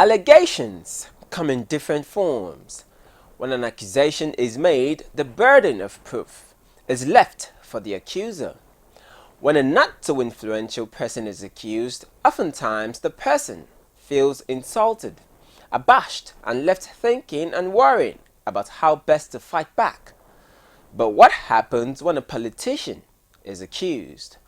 Allegations come in different forms. When an accusation is made, the burden of proof is left for the accuser. When a not so influential person is accused, oftentimes the person feels insulted, abashed, and left thinking and worrying about how best to fight back. But what happens when a politician is accused?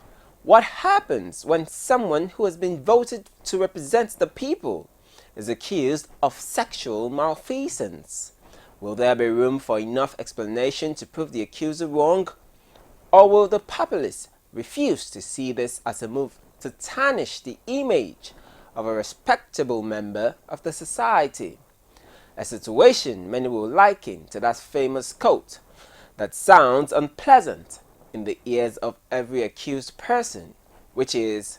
What happens when someone who has been voted to represent the people is accused of sexual malfeasance? Will there be room for enough explanation to prove the accuser wrong? Or will the populace refuse to see this as a move to tarnish the image of a respectable member of the society? A situation many will liken to that famous quote that sounds unpleasant in the ears of every accused person, which is,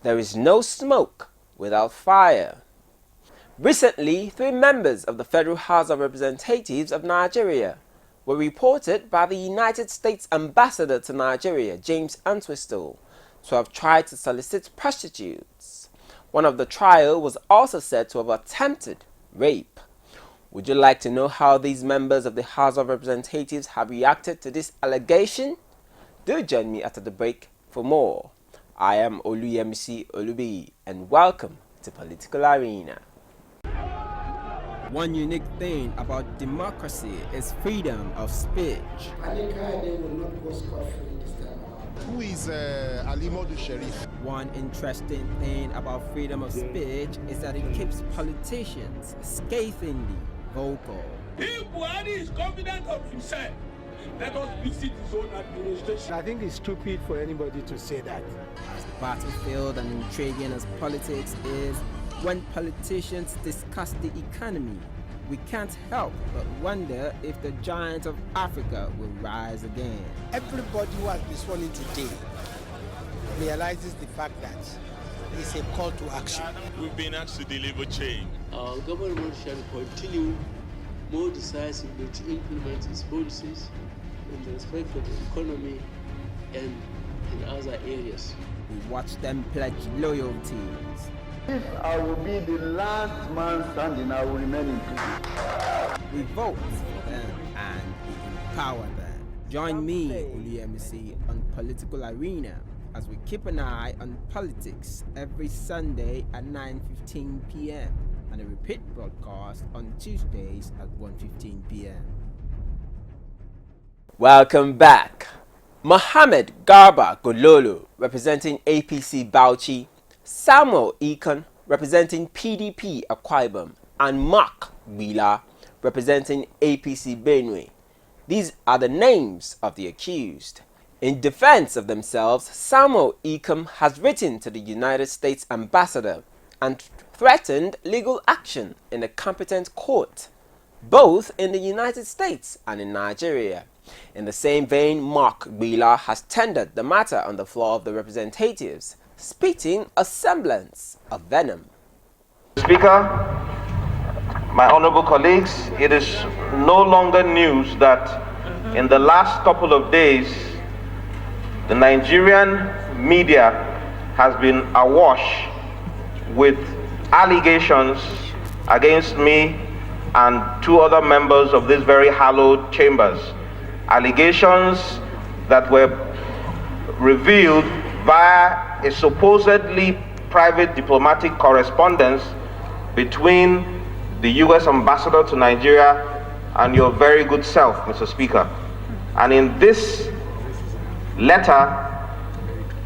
"There is no smoke without fire." Recently, 3 members of the Federal House of Representatives of Nigeria were reported by the United States Ambassador to Nigeria, James Entwistle, to have tried to solicit prostitutes. One of the trio was also said to have attempted rape. Would you like to know how these members of the House of Representatives have reacted to this allegation? Do join me after the break for more. I am Oluyemisi Olubi, and welcome to Political Arena. One unique thing about democracy is freedom of speech. Who is Alimodu Sharif? One interesting thing about freedom of speech is that it keeps politicians scathingly vocal. If Buhari is confident of himself, let us visit his own administration. I think it's stupid for anybody to say that. As battlefield and intriguing as politics is, when politicians discuss the economy, we can't help but wonder if the giant of Africa will rise again. Everybody who has been sworn in today realizes the fact that it's a call to action. We've been asked to deliver change. Our government shall continue more decisively to implement its policies with respect for the economy and in other areas. We watch them pledge loyalties. If I will be the last man standing, I will remain in peace. We vote for them and we empower them. Join me, Oluyemisi, on Political Arena as we keep an eye on politics every Sunday at 9:15 p.m. and a repeat broadcast on Tuesdays at 1:15 p.m. Welcome back. Mohammed Garba Gololo, representing APC Bauchi, Samuel Ikon, representing PDP Akwa Ibom, and Mark Bila, representing APC Benue. These are the names of the accused. In defense of themselves, Samuel Ikon has written to the United States Ambassador and threatened legal action in a competent court, both in the United States and in Nigeria. In the same vein, Mark Bila has tendered the matter on the floor of the representatives, spitting a semblance of venom. Speaker, my honorable colleagues, it is no longer news that in the last couple of days, the Nigerian media has been awash with allegations against me and 2 other members of this very hallowed chambers. Allegations that were revealed via a supposedly private diplomatic correspondence between the U.S. ambassador to Nigeria and your very good self, Mr. Speaker. And in this letter,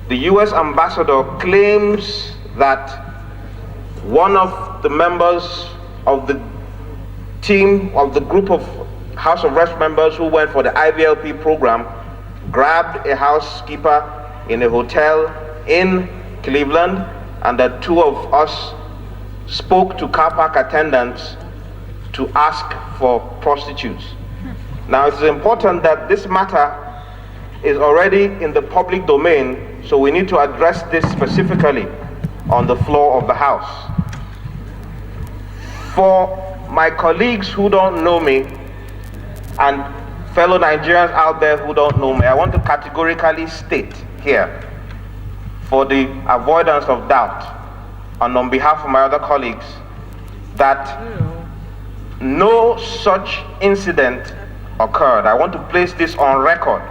the U.S. ambassador claims that one of the members of the team, of the group of House of Reps members who went for the IVLP program, grabbed a housekeeper in a hotel in Cleveland, and that 2 of us spoke to car park attendants to ask for prostitutes. Now, it's important that this matter is already in the public domain, so we need to address this specifically on the floor of the House. For my colleagues who don't know me and fellow Nigerians out there who don't know me, I want to categorically state here, for the avoidance of doubt, and on behalf of my other colleagues, that no such incident occurred. I want to place this on record.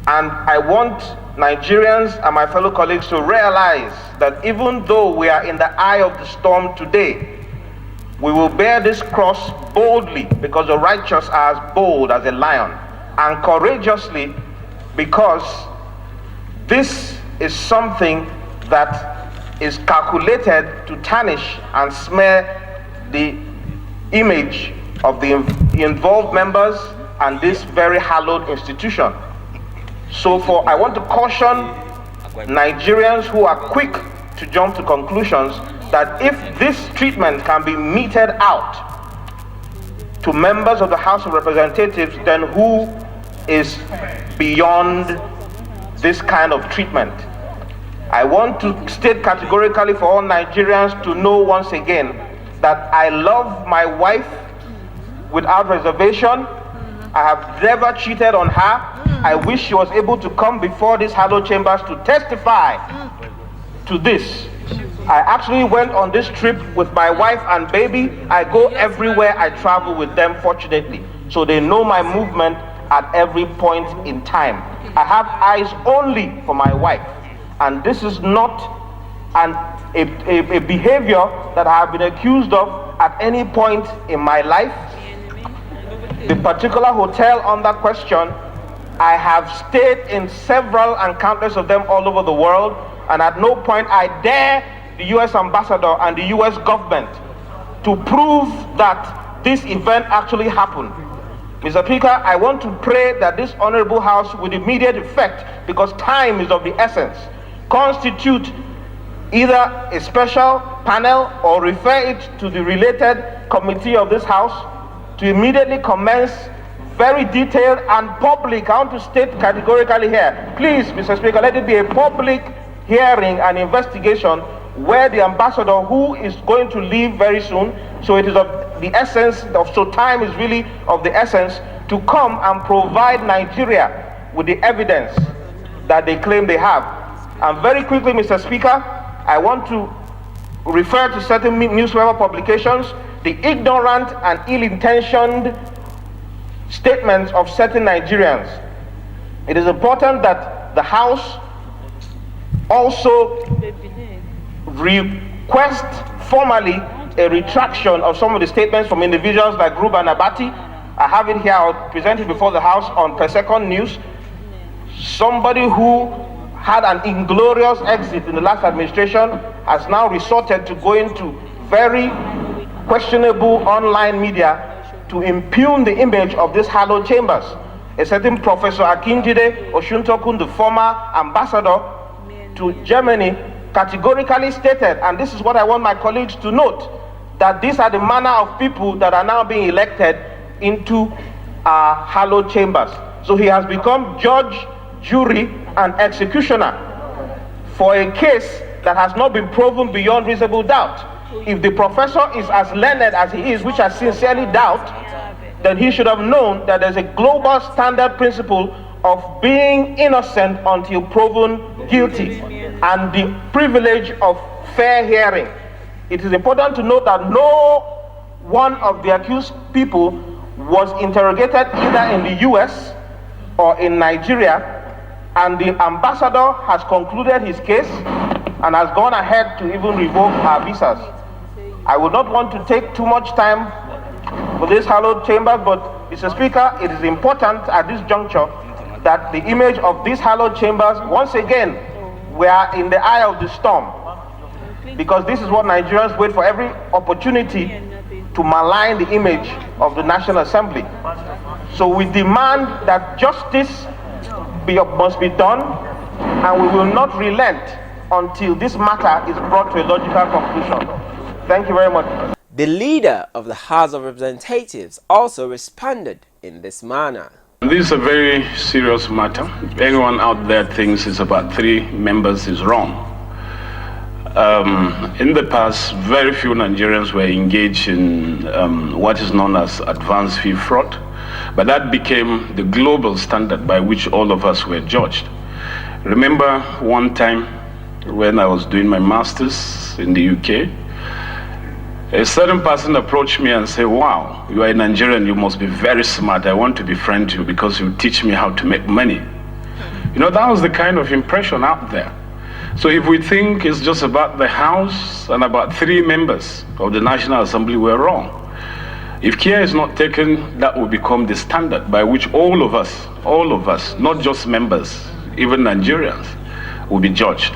And I want Nigerians and my fellow colleagues to realize that even though we are in the eye of the storm today, we will bear this cross boldly, because the righteous are as bold as a lion, and courageously, because this is something that is calculated to tarnish and smear the image of the involved members and this very hallowed institution. So I want to caution Nigerians who are quick to jump to conclusions that if this treatment can be meted out to members of the House of Representatives, then who is beyond this kind of treatment? I want to state categorically for all Nigerians to know once again that I love my wife without reservation. I have never cheated on her. I wish she was able to come before these hallowed chambers to testify to this. I actually went on this trip with my wife and baby. I go everywhere I travel with them, fortunately. So they know my movement at every point in time. I have eyes only for my wife. And this is not a behavior that I have been accused of at any point in my life. The particular hotel under question, I have stayed in several and countless of them all over the world, and at no point I dare the US ambassador and the US government to prove that this event actually happened. Mr. Speaker, I want to pray that this honorable house, with immediate effect, because time is of the essence, constitute either a special panel or refer it to the related committee of this house to immediately commence very detailed and public. I want to state categorically here, please, Mr. Speaker, let it be a public hearing and investigation where the ambassador, who is going to leave very soon, so it is of the essence, so time is really of the essence, to come and provide Nigeria with the evidence that they claim they have. And very quickly, Mr. Speaker, I want to refer to certain newspaper publications, the ignorant and ill-intentioned statements of certain Nigerians. It is important that the House also request formally a retraction of some of the statements from individuals like Gruba and Abati. I have it here, I'll present it before the House on Per Second News. Somebody who had an inglorious exit in the last administration has now resorted to going to very questionable online media to impugn the image of these hallowed chambers. A certain Professor Akinjide Oshuntokun, the former ambassador to Germany, categorically stated, and this is what I want my colleagues to note, that these are the manner of people that are now being elected into hallowed chambers. So he has become judge, jury, and executioner for a case that has not been proven beyond reasonable doubt. If the professor is as learned as he is, which I sincerely doubt, then he should have known that there's a global standard principle of being innocent until proven guilty, and the privilege of fair hearing. It is important to note that no one of the accused people was interrogated either in the US or in Nigeria, and the ambassador has concluded his case and has gone ahead to even revoke our visas. I would not want to take too much time for this hallowed chamber, but Mr. Speaker, it is important at this juncture that the image of these hallowed chambers, once again, we are in the eye of the storm, because this is what Nigerians wait for, every opportunity to malign the image of the National Assembly. So we demand that justice must be done, and we will not relent until this matter is brought to a logical conclusion. Thank you very much. The leader of the House of Representatives also responded in this manner. This is a very serious matter. Anyone out there thinks it's about 3 members is wrong. In the past, very few Nigerians were engaged in what is known as advance fee fraud, but that became the global standard by which all of us were judged. Remember one time when I was doing my master's in the UK, A certain person approached me and said, wow, you are a Nigerian, you must be very smart. I want to befriend you because you teach me how to make money. You know, that was the kind of impression out there. So if we think it's just about the House and about 3 members of the National Assembly, we're wrong. If care is not taken, that will become the standard by which all of us, not just members, even Nigerians, will be judged.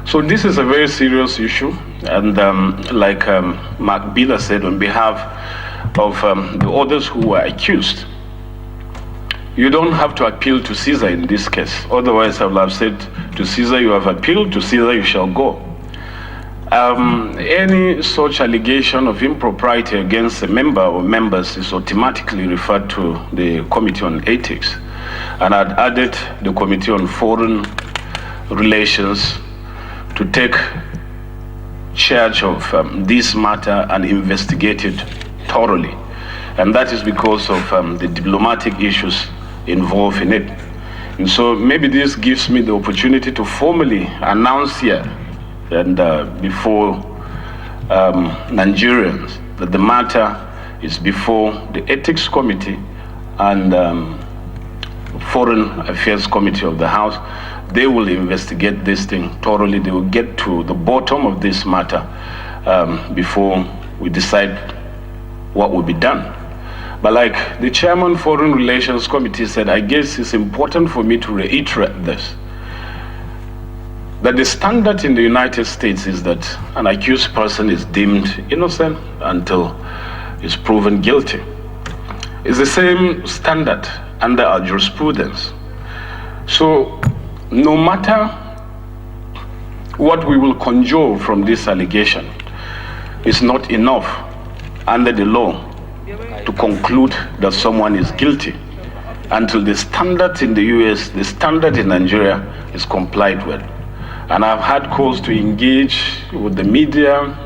So this is a very serious issue, and like Mark Biller said, on behalf of the others who were accused, you don't have to appeal to Caesar in this case. Otherwise, I would have said to Caesar, you have appealed, to Caesar you shall go. Any such allegation of impropriety against a member or members is automatically referred to the Committee on Ethics. And I'd added the Committee on Foreign Relations to take charge of this matter and investigate it thoroughly. And that is because of the diplomatic issues involved in it. And so maybe this gives me the opportunity to formally announce here and before Nigerians that the matter is before the Ethics Committee and Foreign Affairs Committee of the House. They will investigate this thing thoroughly. They will get to the bottom of this matter before we decide what will be done. But like the Chairman Foreign Relations Committee said, I guess it's important for me to reiterate this, that the standard in the United States is that an accused person is deemed innocent until is proven guilty. It's the same standard under our jurisprudence. So no matter what we will conjure from this allegation, it's not enough under the law to conclude that someone is guilty until the standard in the US, the standard in Nigeria is complied with. And I've had calls to engage with the media,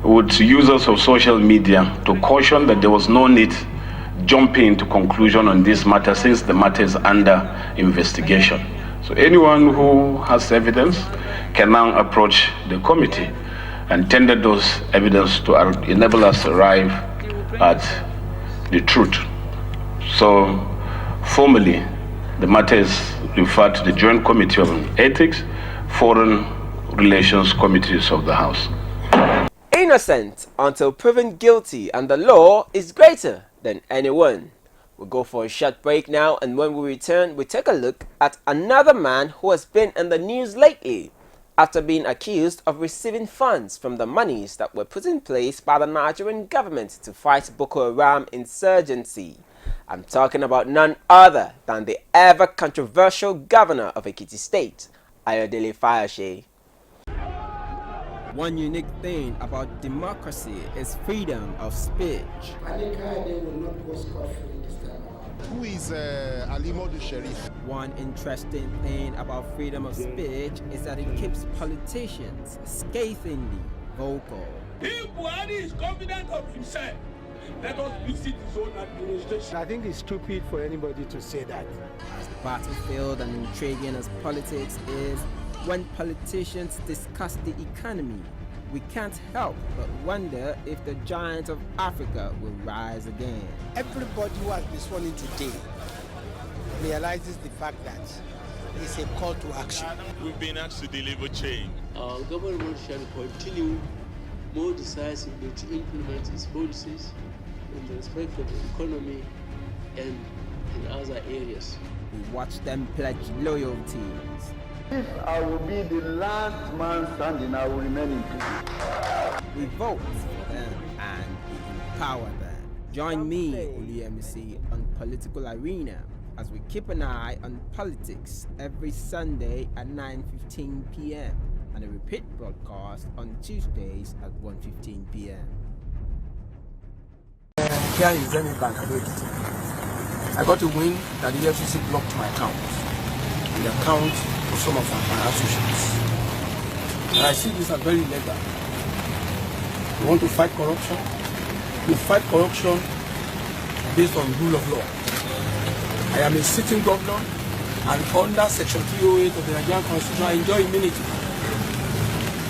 with users of social media, to caution that there was no need jumping into conclusion on this matter since the matter is under investigation. So anyone who has evidence can now approach the committee and tender those evidence to enable us to arrive at the truth. So formally, the matter is referred to the Joint Committee on Ethics, Foreign Relations Committees of the House. Innocent until proven guilty, and the law is greater than anyone. We'll go for a short break now, and when we return, we take a look at another man who has been in the news lately after being accused of receiving funds from the monies that were put in place by the Nigerian government to fight Boko Haram insurgency. I'm talking about none other than the ever controversial governor of Ekiti State, Ayodele Fayose. One unique thing about democracy is freedom of speech. Who is Alimo the Sheriff? One interesting thing about freedom of speech is that it keeps politicians scathingly vocal. If Buhari is confident of himself, let us visit his own administration. I think it's stupid for anybody to say that. As battlefield and intriguing as politics is, when politicians discuss the economy, we can't help but wonder if the giant of Africa will rise again. Everybody who has been sworn in today realizes the fact that it's a call to action. We've been asked to deliver change. Our government shall continue more decisively to implement its policies in respect for the economy and in other areas. We watch them pledge loyalties. If I will be the last man standing, I will remain in peace. We vote for them and we empower them. Join me, Oli on Political Arena as we keep an eye on politics every Sunday at 9:15 p.m. and a repeat broadcast on Tuesdays at 1:15 p.m. Here in Zenith Bank, I got a win that the FCC blocked my account, the account of some of my associates. And I see this as very illegal. We want to fight corruption. We fight corruption based on rule of law. I am a sitting governor, and under Section 308 of the Nigerian Constitution, I enjoy immunity.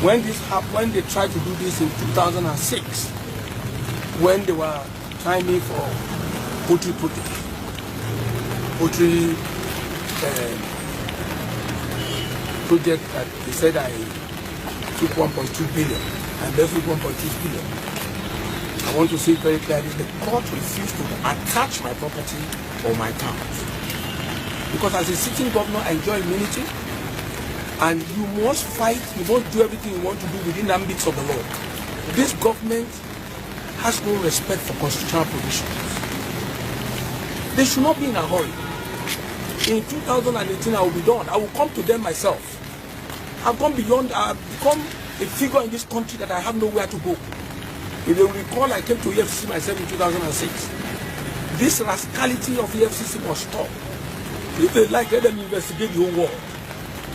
When this happened, when they tried to do this in 2006, when they were trying me for poultry protest, poultry project that they said I took 1.2 billion and they took 1.2 billion. I want to say very clearly, the court refused to attach my property or my account. Because as a sitting governor, I enjoy immunity, and you must fight, you must do everything you want to do within the ambits of the law. This government has no respect for constitutional provisions. They should not be in a hurry. In 2018, I will be done. I will come to them myself. I've gone beyond, I've become a figure in this country that I have nowhere to go. If they will recall, I came to EFCC myself in 2006. This rascality of EFCC must stop. If they like, let them investigate the whole world.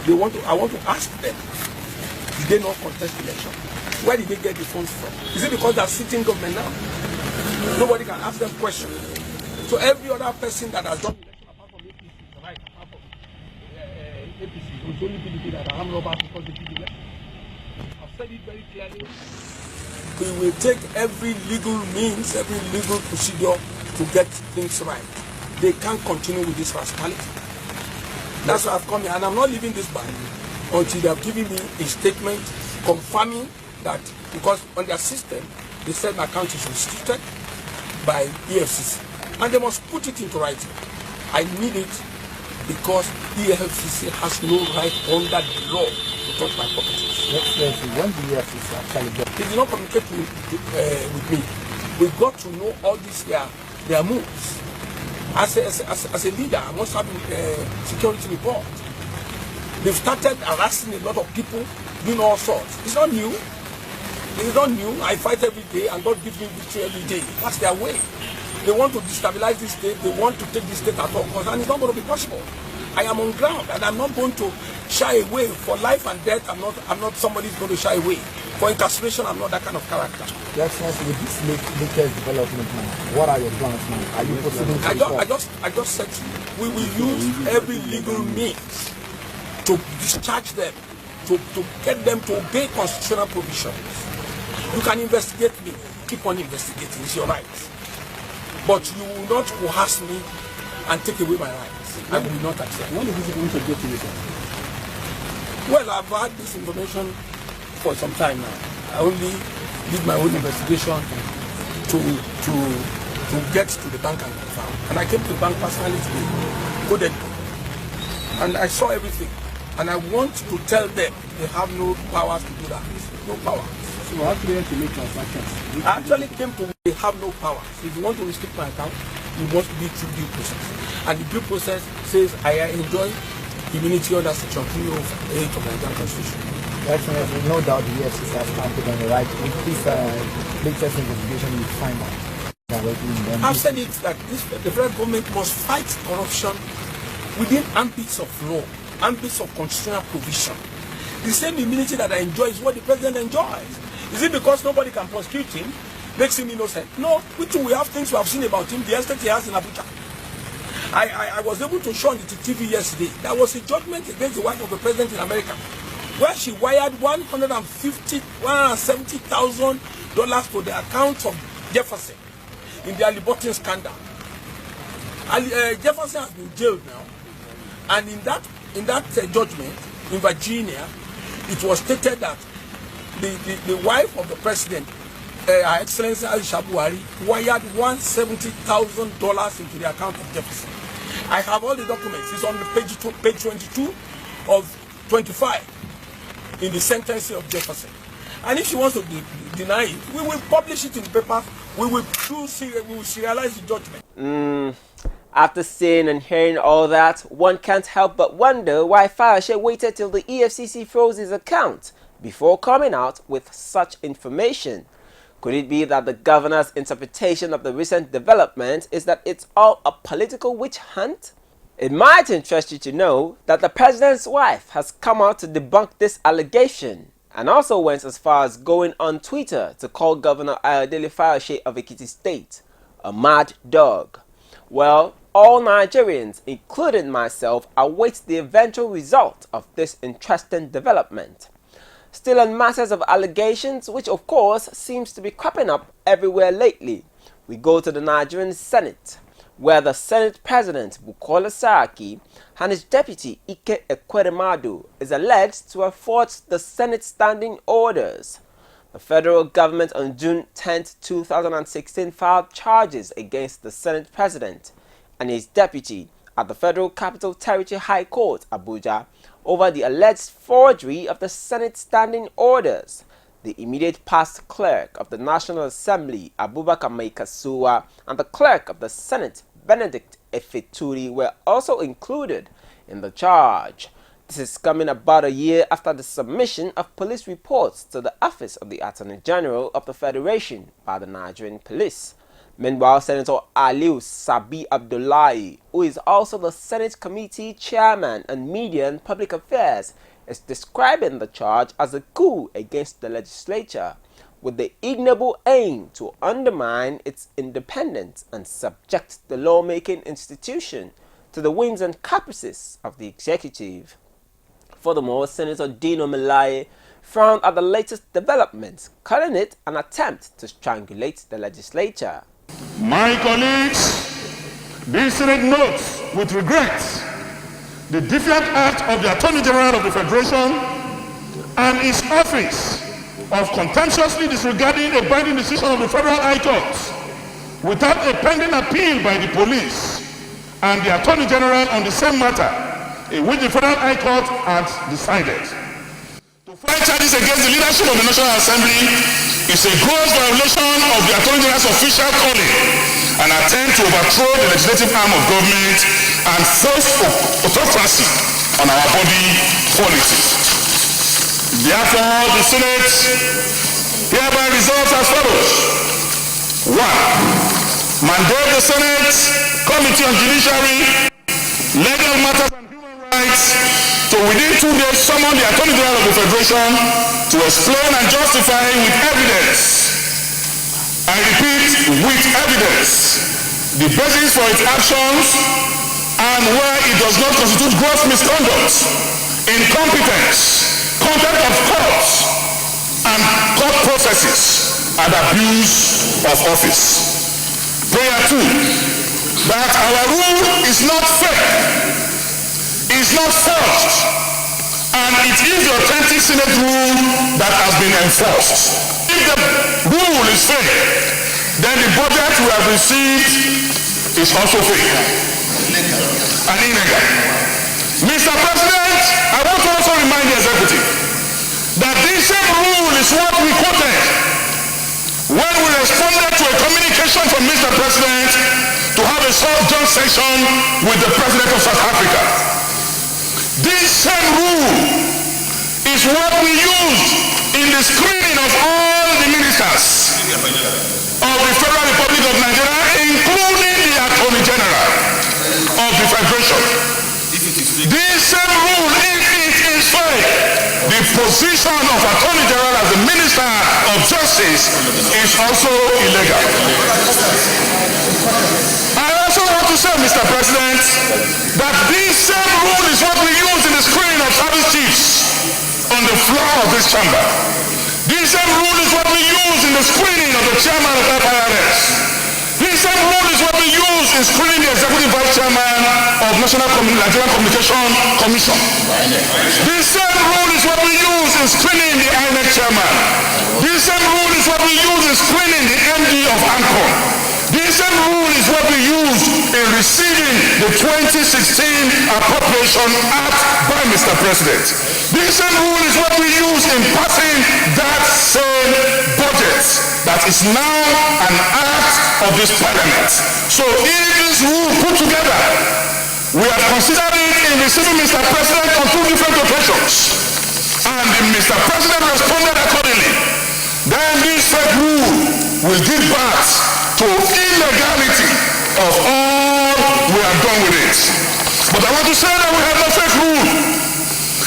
I want to ask them, did they not contest election? Where did they get the funds from? Is it because they're sitting government now? Nobody can ask them questions. So every other person that has done election apart from APC, right, apart from APC, it's only PDP that are no about because they did election. I've said it very clearly. We will take every legal means, every legal procedure to get things right. They can't continue with this rascality. That's why I've come here, and I'm not leaving this bank until they have given me a statement confirming that, because on their system, they said my account is restricted by EFCC, and they must put it into writing. I need it because EFCC has no right under the law to touch my properties. When the EFCC actually got... They did not communicate with me. We got to know all these their moves. As a leader, I must have a security report. They've started harassing a lot of people, doing all sorts. It's not new. It's not new. I fight every day, and God gives me victory every day. That's their way. They want to destabilize this state. They want to take this state at all costs, and it's not going to be possible. I am on ground, and I'm not going to shy away. For life and death, I'm not somebody who's going to shy away. For incarceration, I'm not that kind of character. Yes, with this latest development now, what are your plans now? Are you proceeding to I just said we will use every legal means to discharge them, to get them to obey constitutional provisions. You can investigate me, keep on investigating, it's your right. But you will not coerce me and take away my rights. I will not accept. When is this going to get to you? Well, I've had this information for some time now. I only did my own investigation to get to the bank and confirm. And I came to the bank personally today, coded, and I saw everything. And I want to tell them they have no powers to do that. No power. So how do you want to make transactions? I actually came to they have no power. If you want to restrict my account, you must be through due process. And the due process says I enjoy immunity under section 308 of the Nigerian Constitution. There's no doubt the EFCC has acted on the right. With this latest investigation, you find out. I've said it that the federal government must fight corruption within ambits of law, ambits of constitutional provision. The same immunity that I enjoy is what the president enjoys. Is it because nobody can prosecute him, makes him innocent? No, we have things we have seen about him, the estate he has in Abuja. I was able to show on the TV yesterday. There was a judgment against the wife of the president in America, where she wired $170,000 to the account of Jefferson in the Alibotin scandal. Jefferson has been jailed now, and in that judgment in Virginia, it was stated that the wife of the president, Her Excellency Aisha Buhari, wired $170,000 into the account of Jefferson. I have all the documents. It's on the page 22 of 25 in the sentencing of Jefferson. And if she wants to deny it, we will publish it in the paper. We will serialize the judgment. After seeing and hearing all that, one can't help but wonder why Fayose waited till the EFCC froze his account before coming out with such information. Could it be that the governor's interpretation of the recent development is that it's all a political witch hunt? It might interest you to know that the president's wife has come out to debunk this allegation, and also went as far as going on Twitter to call Governor Ayodele Fayose of Ekiti State a mad dog. Well, all Nigerians, including myself, await the eventual result of this interesting development. Still on matters of allegations, which of course seems to be cropping up everywhere lately, we go to the Nigerian Senate, where the Senate President Bukola Saraki and his deputy Ike Ekweremadu is alleged to have forged the Senate standing orders. The federal government on June 10, 2016 filed charges against the Senate President and his deputy at the Federal Capital Territory High Court, Abuja, over the alleged forgery of the Senate standing orders. The immediate past clerk of the National Assembly, Abubakar Maikasuwa, and the clerk of the Senate, Benedict Efeturi, were also included in the charge. This is coming about a year after the submission of police reports to the Office of the Attorney General of the Federation by the Nigerian Police. Meanwhile, Senator Aliu Sabi Abdullahi, who is also the Senate Committee Chairman on Media and Public Affairs, is describing the charge as a coup against the legislature, with the ignoble aim to undermine its independence and subject the lawmaking institution to the whims and caprices of the executive. Furthermore, Senator Dino Melaye frowned at the latest developments, calling it an attempt to strangulate the legislature. My colleagues, this Senate notes with regret the defiant act of the Attorney General of the Federation and his office of contemptuously disregarding a binding decision of the Federal High Court without a pending appeal by the police and the Attorney General on the same matter in which the Federal High Court had decided. To file charges against the leadership of the National Assembly is a gross violation of the Attorney General's official calling, an attempt to overthrow the legislative arm of government and force autocracy on our body politic. Therefore, the Senate hereby resolves as follows. 1. Mandate the Senate Committee on Judiciary, Legal Matters and Human Rights to within 2 days summon the Attorney General of the Federation to explain and justify with evidence, I repeat, with evidence, the basis for its actions and where it does not constitute gross misconduct, incompetence, contempt of courts and court processes and abuse of office. Prayer 2, that our rule is not fake, is not forged, and it is the authentic Senate rule that has been enforced. If the rule is fake, then the budget we have received is also fake and illegal. Mr. President, I want to also remind the executive that this same rule is what we quoted when we responded to a communication from Mr. President to have a short joint session with the President of South Africa. This same rule is what we used in the screening of all the ministers of the Federal Republic of Nigeria, including the Attorney General of the Federation. This same rule, if it is fake, the position of Attorney General as the Minister of Justice is also illegal. I also want to say, Mr. President, that this same rule is what we use in the screening of service chiefs on the floor of this chamber. This same rule is what we use in the screening of the chairman of FIRS. This same rule is what we use in screening the executive vice chairman of Nigerian Communication Commission. This same rule is what we use in screening the INEC chairman. This same rule is what we use in screening the MD of ANCON. This same rule is what we use in receiving the 2016 Appropriation Act by Mr. President. This same rule is what we use in passing that same budget that is now an act of this Parliament. So if this rule put together, we have considered it in receiving Mr. President on 2 different occasions, and if Mr. President responded accordingly, then this fake rule will give birth to illegality of all we have done with it. But I want to say that we have no fake rule.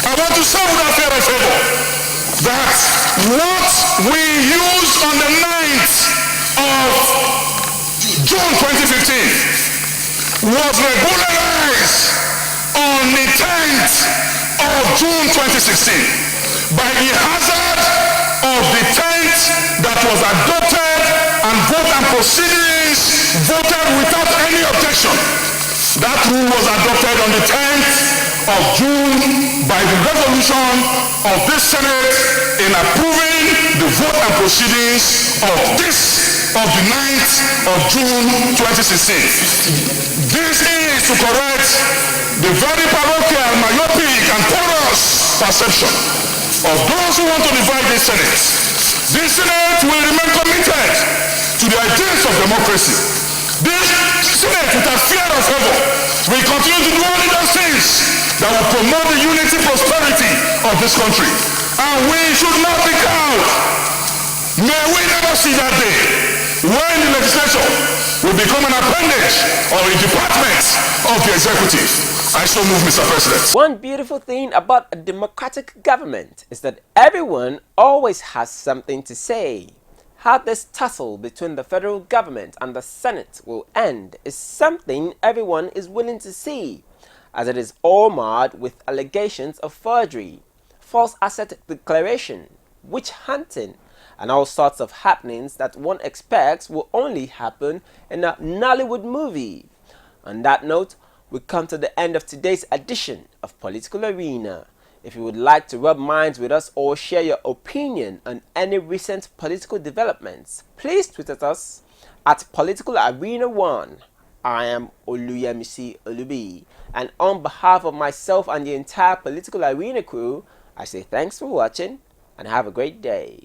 I want to say without fear or favor that what we used on the 9th of June 2015 was regularized on the 10th of June 2016. by the hazard of the tenth that was adopted and vote and proceedings voted without any objection. That rule was adopted on the 10th of June by the resolution of this Senate in approving the vote and proceedings of the 9th of June 2016. This is to correct the very parochial, myopic and porous perception of those who want to divide this Senate. This Senate will remain committed to the ideals of democracy. This Senate, without fear of favor, will continue to do only those things that will promote the unity and prosperity of this country. And we should not be cowed. May we never see that day when the legislature will become an appendage or a department of the executive. I so move, Mr. President. One beautiful thing about a democratic government is that everyone always has something to say. How this tussle between the federal government and the Senate will end is something everyone is willing to see, as it is all marred with allegations of forgery, false asset declaration, witch hunting, and all sorts of happenings that one expects will only happen in a Nollywood movie. On that note, we come to the end of today's edition of Political Arena. If you would like to rub minds with us or share your opinion on any recent political developments, please tweet at us at Political Arena 1. I am Oluyemisi Olubi, and on behalf of myself and the entire Political Arena crew, I say thanks for watching and have a great day.